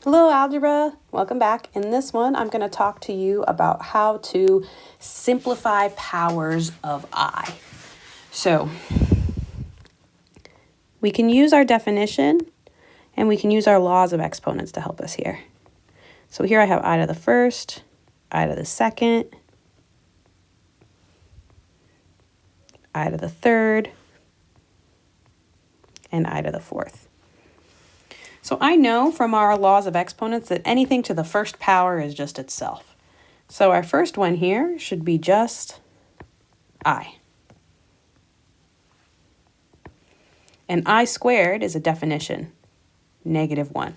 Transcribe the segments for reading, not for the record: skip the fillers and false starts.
Hello, Algebra. Welcome back. In this one, I'm going to talk to you about how to simplify powers of I. So, we can use our definition and we can use our laws of exponents to help us here. So here I have I to the first, I to the second, I to the third, and I to the fourth. So I know from our laws of exponents that anything to the first power is just itself. So our first one here should be just I. And I squared is a definition, -1.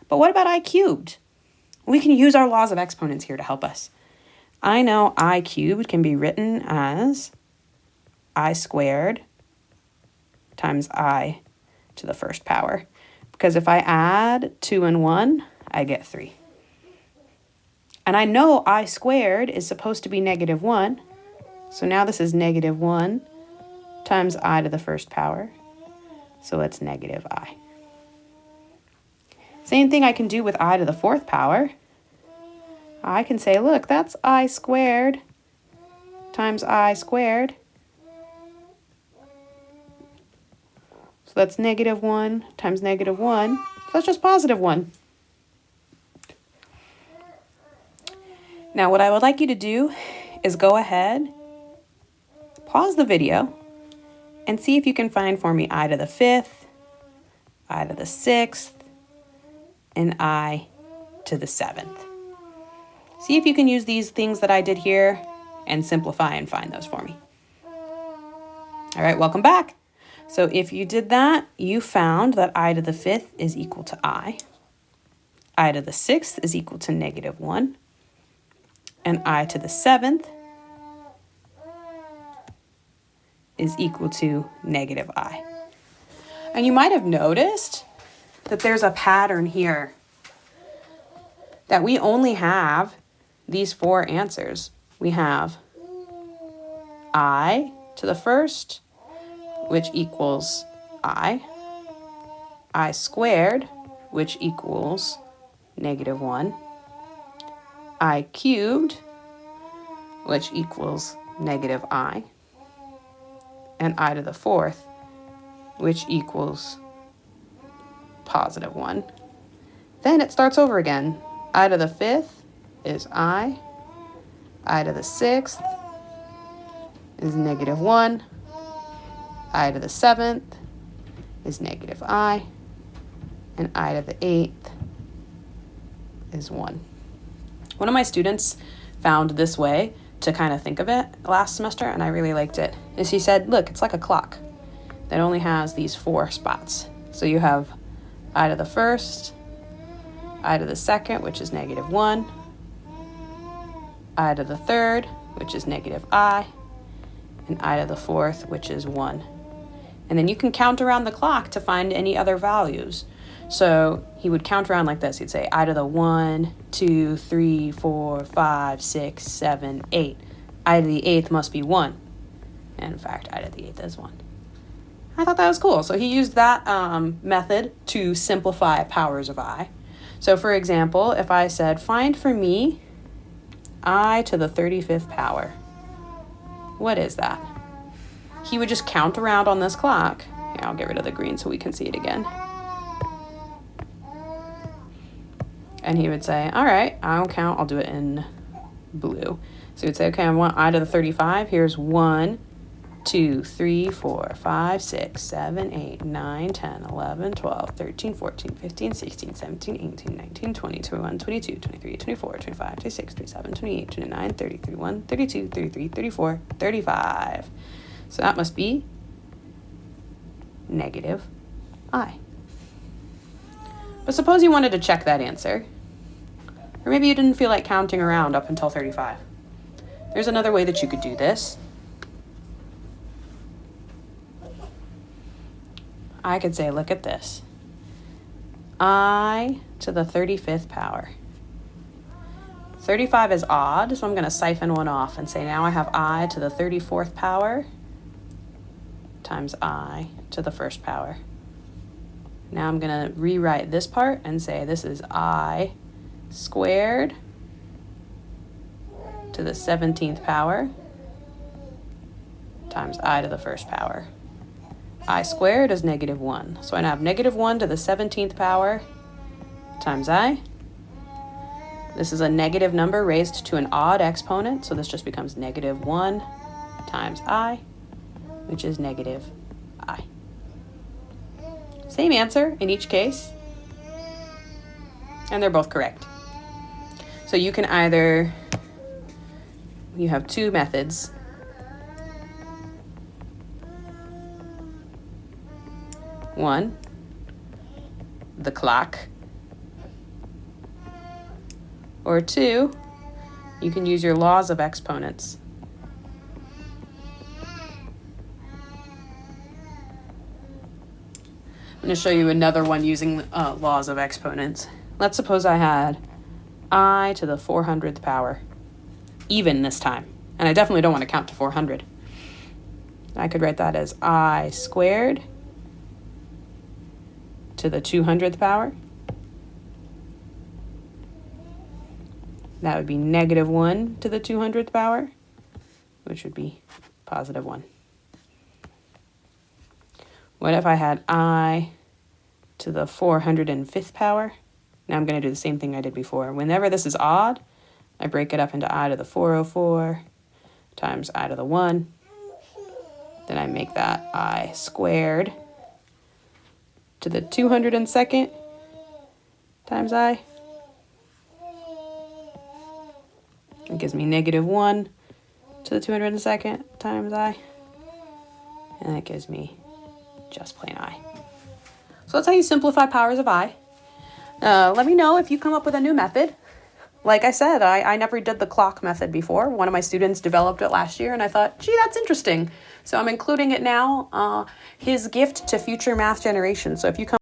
But what about I cubed? We can use our laws of exponents here to help us. I know I cubed can be written as I squared times I to the first power. Because if I add 2 and 1, I get 3. And I know I squared is supposed to be -1. So now this is -1 times I to the first power. So it's -I. Same thing I can do with I to the fourth power. I can say, look, that's I squared times I squared. So that's -1 times -1. So that's just +1. Now what I would like you to do is go ahead, pause the video, and see if you can find for me I to the fifth, I to the sixth, and I to the seventh. See if you can use these things that I did here and simplify and find those for me. All right, welcome back. So if you did that, you found that I to the fifth is equal to I to the sixth is equal to -1, and I to the seventh is equal to -I. And you might have noticed that there's a pattern here, that we only have these 4 answers. We have I to the first, which equals I squared, which equals -1, I cubed, which equals -I, and I to the fourth, which equals +1. Then it starts over again. I to the fifth is I to the sixth is -1, I to the seventh is -I, and I to the eighth is 1. One of my students found this way to kind of think of it last semester, and I really liked it, is he said, look, it's like a clock that only has these 4 spots. So you have I to the first, I to the second, which is -1, I to the third, which is -I, and I to the fourth, which is 1. And then you can count around the clock to find any other values. So he would count around like this. He'd say I to the 1, 2, 3, 4, 5, 6, 7, 8. I to the 8th must be 1. And in fact, I to the 8th is 1. I thought that was cool. So he used that method to simplify powers of I. So for example, if I said, find for me I to the 35th power, what is that? He would just count around on this clock. Here, I'll get rid of the green so we can see it again. And he would say, all right, I'll count. I'll do it in blue. So he would say, okay, I want I to the 35. Here's 1, 2, 3, 4, 5, 6, 7, 8, 9, 10, 11, 12, 13, 14, 15, 16, 17, 18, 19, 20, 21, 22, 23, 24, 25, 26, 27, 28, 29, 30, 31, 32, 33, 34, 35. So that must be -I. But suppose you wanted to check that answer. Or maybe you didn't feel like counting around up until 35. There's another way that you could do this. I could say, look at this. I to the 35th power. 35 is odd, so I'm going to siphon 1 off and say now I have I to the 34th power times I to the first power. Now I'm going to rewrite this part and say this is I squared to the 17th power times I to the first power. I squared is -1. So I now have -1 to the 17th power times I. This is a negative number raised to an odd exponent, so this just becomes -1 times I, which is -I. Same answer in each case, and they're both correct. So you can either, you have two methods. One, the clock, or two, you can use your laws of exponents. I'm going to show you another one using laws of exponents. Let's suppose I had I to the 400th power, even this time. And I definitely don't want to count to 400. I could write that as I squared to the 200th power. That would be -1 to the 200th power, which would be +1. What if I had I to the 405th power? Now I'm going to do the same thing I did before. Whenever this is odd, I break it up into I to the 404 times I to the 1. Then I make that I squared to the 202nd times I. It gives me -1 to the 202nd times I. And that gives me just plain I. So that's how you simplify powers of I. Let me know if you come up with a new method. Like I said, I never did the clock method before. One of my students developed it last year, and I thought, gee, that's interesting. So I'm including it now. His gift to future math generations. So if you come